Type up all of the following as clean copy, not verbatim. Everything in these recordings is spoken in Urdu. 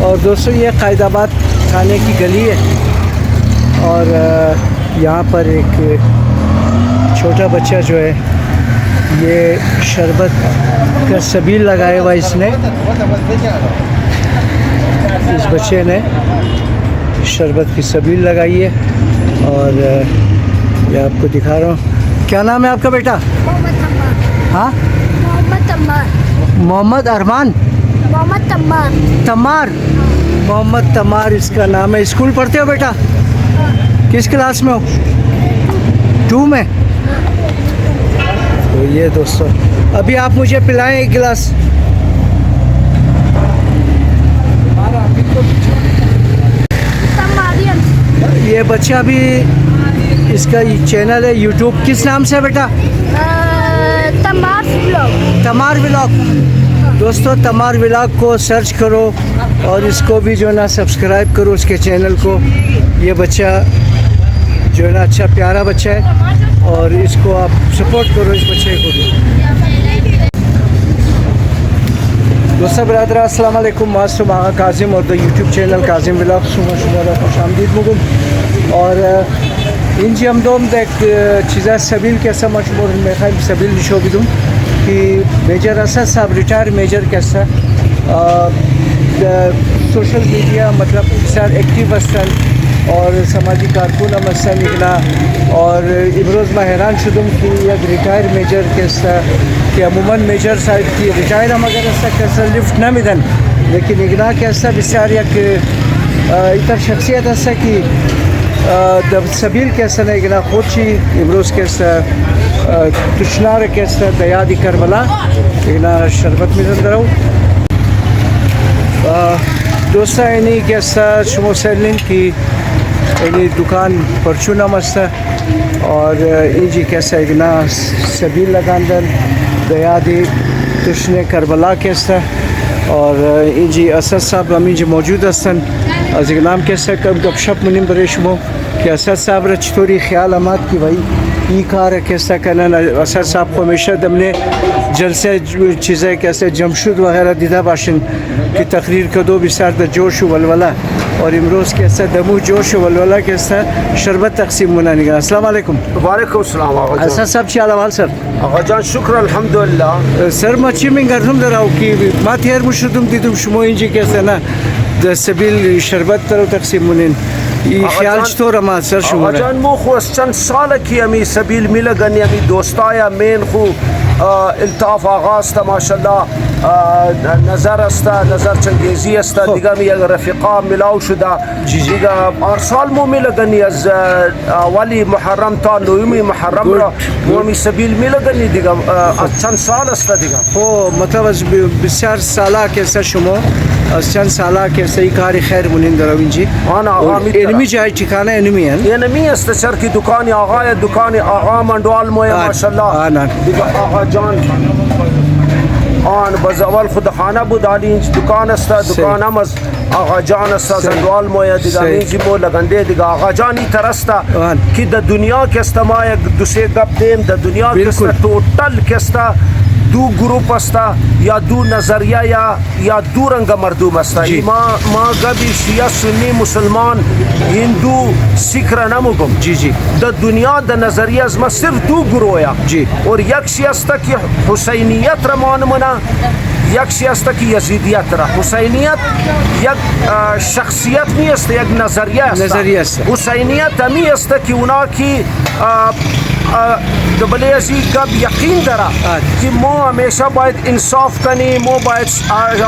اور دوستوں یہ قائدآباد تھانے کی گلی ہے اور یہاں پر ایک چھوٹا بچہ جو ہے یہ شربت کا سبیل لگایا ہوا اس نے، اس بچے نے شربت کی سبیل لگائی ہے اور یہ آپ کو دکھا رہا ہوں۔ کیا نام ہے آپ کا بیٹا؟ ہاں محمد ارمان تمار، محمد تمار اس کا نام ہے۔ اسکول پڑھتے ہو بیٹا؟ کس کلاس میں ہو؟ 2 میں۔ تو یہ دوستو ابھی آپ مجھے پلائیں ایک گلاس۔ یہ بچہ بھی اس کا چینل ہے یوٹیوب، کس نام سے ہے بیٹا؟ تمار ولاگ۔ دوستو تمار ولاگ کو سرچ کرو اور اس کو بھی جو ہے نا سبسکرائب کرو اس کے چینل کو۔ یہ بچہ جو ہے نا اچھا پیارا بچہ ہے اور اس کو آپ سپورٹ کرو اس بچے کو بھی۔ دوستو برادر السلام علیکم، معصوم آغا کاظم اور یوٹیوب چینل کاظم ولاگ شما خوش آمدید میگم اور اینجی هم دوم دک چیزا سبیل که اصلا ما شما میخوایم سبیل نشو بدم که میجر اصلا سب ریتایر میجر که اصلا سوشل میڈیا مطلب بسیار اکتیو هستن اور سماجی کارکون هم هستن اینا اور امروز ما حیران شدم که یک ریتایر میجر که اصلا که عموما میجر صاحب کی ریتایر هم اگر اصلا که اصلا لیفت نمیدن لیکن اینا که اصلا بسیار یک ایتر شخصیت هستا که در سبیل که اصلا اینا خودشی امروز که اصلا تشنار که اصلا دیادی کربلا اینا شربت میزن درو دوستا اینی که اصلا شما سرلین که اینی دکان پرچون هم هستا اور اینجی که اصلا اینا سبیل لگاندن دیادی تشنه کربلا که اصلا اور اینجی اسد صاحب هم اینجا موجود هستن از این نام که اصلا کم گپ شپ منیم برای شما که اسد صاحب را چطوری خیال آمد که بھائی این کار که اصلا کنن. اسد صاحب همیشه دمنه جلسه چیزایی که اصلا جمشید وغیرہ دیده باشن که تقریر کدو بسیار در جوش و ولوله اور امروز که اصلا دمو جوش و ولوله که اصلا شربت تقسیم منانیگا. السلام علیکم. وعلیکم السلام آقا جان. اسد صاحب چی حال سر؟ آقا جان شکر الحمدلله. سر ما چی میگردم دراو که ما تیر مشدم دیدم شما اینجا که اصلا در سبیل شربت رو تقسیم منین. این خیال چطور ما سر شما؟ آقا جان مو خو چند ساله کی امی سبیل میلگن امی دوستایا مین خو الطاف آغا است ماشاءالله نظر است نظر چنگیزی است دیگه می رفیقا ملاو شده دیگه ارسال مو میلگنی از اولی محرم تا نومی محرم را مو می سبیل میلگنی دیگه از چند سال است دیگه. خب مطلب از بسیار ساله که شما از چند ساله که ای کاری خیر مونین درو اینجی آن آقا علمی جای ٹھکانه علمی هن علمی است سر کی دکانی آقا دکانی آقا منڈوال موی ماشاءالله دیگه آقا جان آن باز اول خود خانه بود علی اینج دکان است دکان هم از آقا جان است زندوال موی دیگه اینجی مو لگنده دیگه آقا جانی ترست که در دنیا که است ما یک دو سه گپ دیم در دنیا که است توتل که است دو گروپ است یا دو نظریه یا دو رنگ مردم است. ما گبی شیعه سنی مسلمان هندو سیک را نموگم جی در دنیا در نظریه از ما صرف دو گروه جی اور یک شیعه است که حسینیت را مانمونه یک شیعه است که یزیدیت را. حسینیت یک شخصیت نیست یک نظریه است. حسینیت همی است که اونا که دبلی ازی کب یقین داره که ما همیشه باید انصاف کنیم، ما باید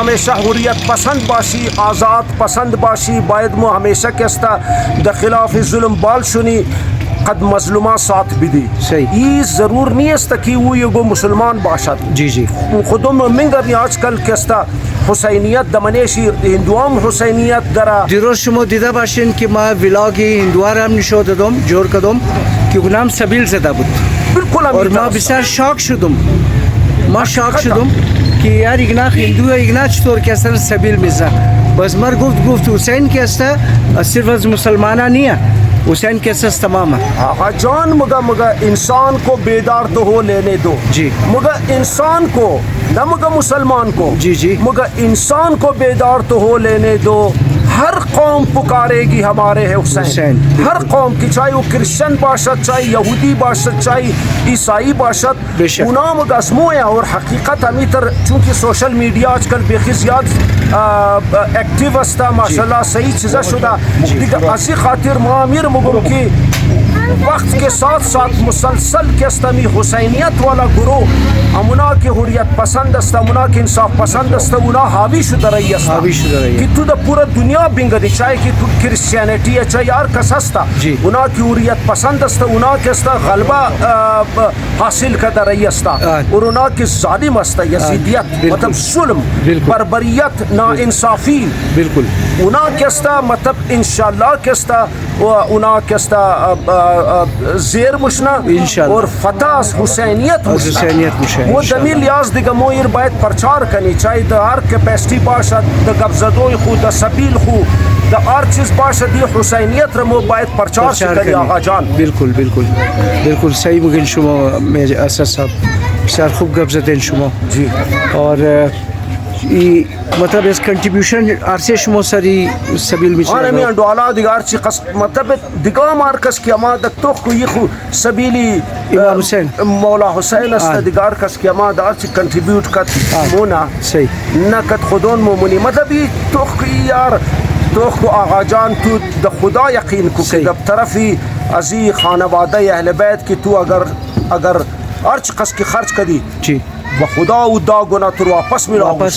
همیشه حریت پسند باشی، آزاد پسند باشی، باید ما همیشه کسته در خلاف ظلم بال شونی قد مظلومان ساتھ بدی. یہ ضرور نیست که او یگو مسلمان باشد. جی خودم منگرنی آجکل کسته حسینیت دمنیشی هندوام حسینیت داره. دیروز شما دیده باشین که ما ولاگی هندوار هم نشو دادم جور کدم که اونم سبیل زده بود بالکل اور ما بسیار شاک شدم. ما شاک شدم که یار ایگنا هندو ایگنا چطور که اصلا سبیل میزه بس مر گفت حسین که است صرف از مسلمانان نیه حسین کے سس تمام آقا جان مگا انسان کو بیدار تو ہو لینے دو جی مگا انسان کو نہ مگا مسلمان کو جی مگا انسان کو بیدار تو ہو لینے دو ہر قوم پکارے گی ہمارے ہے حسین ہر قوم کی چاہے وہ کرسچن باشد چاہے یہودی باشد چاہے عیسائی باشد اونا مگا اسمو ہے اور حقیقت امیتر چونکہ سوشل میڈیا آج کل بے زیاد ایکٹیو استا ماشاءاللہ صحیح چیزا شدہ دیکھ اسی خاطر معامیر مگم کی وقت کے ساتھ ساتھ مسلسل کے استمی حسینیت والا گروہ امنا کے حریت پسند است امنا کے انصاف پسند است اونا حاوی شدہ رہی است کہ تو دا پورا دنیا بنگدی چاہے کہ تو کرسچینٹی ہے چاہے یار کس ہستا اونا کی حریت پسند است اونا کے است غلبہ حاصل کردہ رہی است اور اونا کی ظالم است یزیدیت مطلب ظلم بربریت نا انصافی بالکل اونا کے است مطلب انشاءاللہ کے است اونا کے است زیر مشنا اور فتح حسینیت وہ دمی لحاظ دیگه مویر باید پرچار کنی چاہے دا ہر کیپیسٹی باشد دا گبزدوی خو دا سبیل خو دا ہر چیز باشد دی حسینیت رو باید پرچار کنی آقا جان بالکل صحیح مگن شما اساس صاحب بسیار خوب گبزدین شما جی اور مطلب اس کنٹریبیوشن عرصے شما سری سبیل میں چلا میں انڈوالا دیگار چی مطلب دیگا مارکس کی اما دک تو کو یہ خو سبیلی امام حسین مولا حسین است دیگار کس کی اما دار چی کنٹریبیوٹ کت مونا صحیح نکت خودون مومنی مطلب یہ تو یار تو آقا جان تو دا خدا یقین کو کہ دب طرفی ازی خانوادہ اہل بیت کی تو اگر ارچ قس کی خرچ کدی جی بخدا او دا گنا تو واپس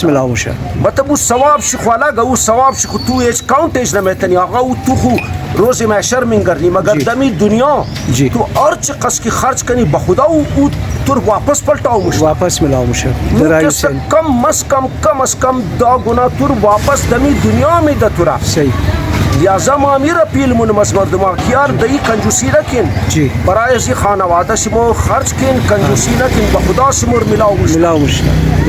ملاو شه مطلب اس ثواب شخو الگ او ثواب شخو تو ایج کاؤنٹ ایج نمیتنی آقا او تو خو روز محشر من کرنی مگر دمی دنیا تو ارچ قس کی خرچ کنی بخدا او تو واپس پلٹاو مشه واپس ملاو مشه کم از کم دا گنا تو واپس دمی دنیا میں دا تورا صحیح لہذا معامیر اپیل من مردما کیار دئی کنجوسی رکھن برای ازی خانوادہ شمو خرچ کن کنجوسی نکن بخدا شمور ملاو مشنا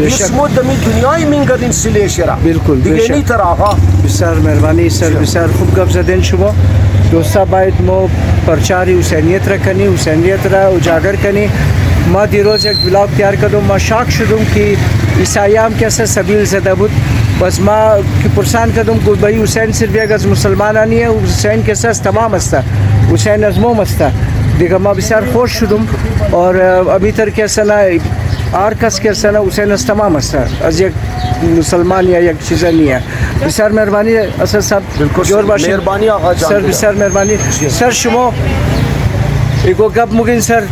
اسمو دمی دنیای منگرین سلے شرا بالکل دیگه نی تر آقا بسیار مهربانی سر بسیار خوب گپ زدین شما دوستا باید ما پرچاری حسینیت را کنی حسینیت را اجاگر کنی ما دیروز یک بلاگ تیار کردم ما شاک شدم که عیساییام کیسه سبیل زده بود بس ما که پرسان کردم که بایی حسین صرف یک از مسلمانانی ہے حسین کیسه از تمام است حسین از موم است دیگه ما بسیار خوش شدم اور ابھی تر کیسه نه آر کس کیسه نه حسین از تمام است از یک مسلمان یا یک چیز نہیں ہے بسیار مهربانی اسد صاحب جور باشید مهربانی آقا جان سر بسیار مهربانی سر شما ایگو گپ مگین سر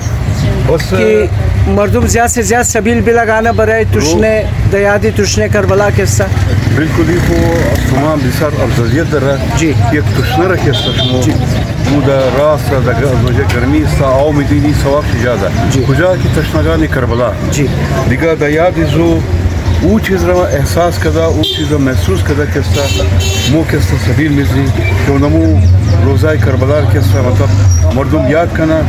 کہ مردم زیاد سے زیاد سبیل بھی لگانا برای تشنے دیادی تشنے کربلا کیسا بالکل یہ کو تمام بسیار افضلیت داره جی یک تشنه را کیسا شما مو در راست را در گرمی ستا آو میدینی ثواب شجاده کجا کی تشنگان کربلا دیگه دیادی زو او چیز را احساس کده او چیز را محسوس کده کستا مو کستا سبیل میزی که اونمو روزای کربلا کستا مطلب مردم یاد کنه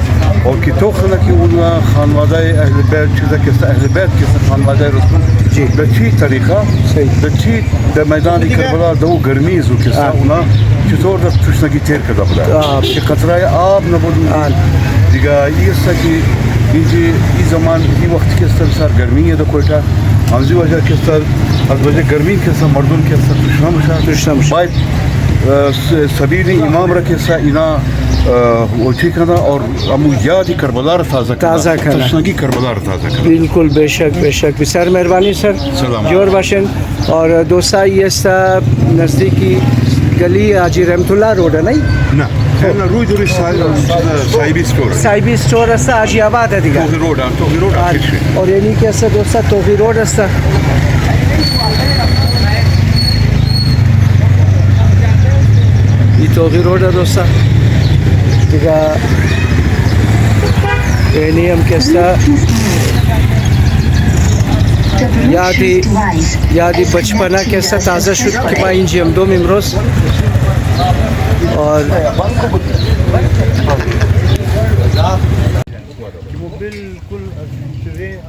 اور کی تو خانه کی اون خانواده اهل بیت چیزا کستا اهل بیت کستا خانواده رسول به چی طریقه به چی در میدان کربلا دو گرمی زو کستا اونا چطور را تشنگی تیر کرده بوده که قطره آب نبود دیگه این است که این زمان این وقت کستا بسار گرمیه دو کویتا همزی وجه کستا از وجه گرمی کستا مردم کستا تشنه مشه باید سبیل امام را کستا اینا اوچی کنه اور امو یادی کربلا را تازه کنه تشنگی کربلا را تازه کنه بالکل بشک بسیار مهربانی سر جور باشن اور دوستا یہ است نزدیکی گلی حاجی رحمت اللہ روڈ ہے نہیں نه اون روی دوری صاحبی اسٹور است حاجی آباد ہے دیگه توغی روڈ اور یعنی کہ است دوستا توغی روڈ است یہ توغی روڈ ہے دوستا دیگه یعنی ہم کستا یادی بچپنا کیسا تازہ شد کہ ما اینجی هم دوم امروز اور بالکل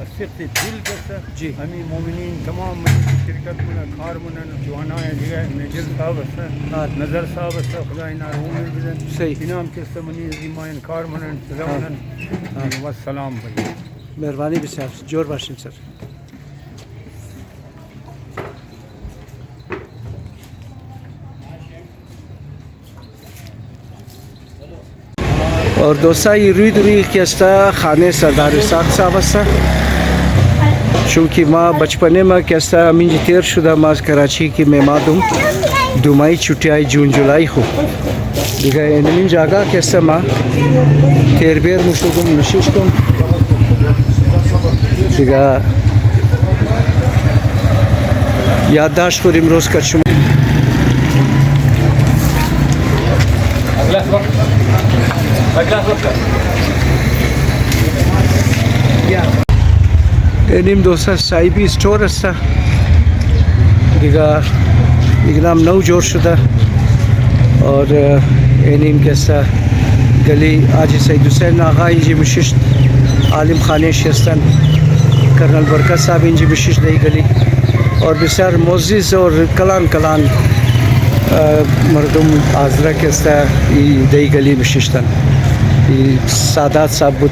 از ثقه دست دل کسا جی. ہمیں مومنین تمام شرکت کنن کار منن جوانای دیگه نجل صاحب است نظر صاحب است خدای نار عمر بدن صحیح. اینام کسا منی زیماین کار منن سلامن و سلام بگید. مهربانی بسیار جور باشین سر. اور دوستا یہ روی که است خانه سردار اسحاق صاحب است چونکه ما بچپنه ما که است همینجا تیر شده ما از کراچی که میمادم دومای چوتیای جون جولای خو دیگه این جاگا که است ما تیر بیر مشودم نشیشتم دیگه یادداشت کنیم روز که شما اینیم دوستا صاحبی استور است دیگه نام نو جور شده اور اینیم که است گلی آجی سید حسین آقا اینجی مششت عالم خانه شستن کرنل برکت صاحب اینجی مششت دی گلی اور بسیار معزز اور کلان مردم حاضره که است دی گلی مششتن سادات صاحب بود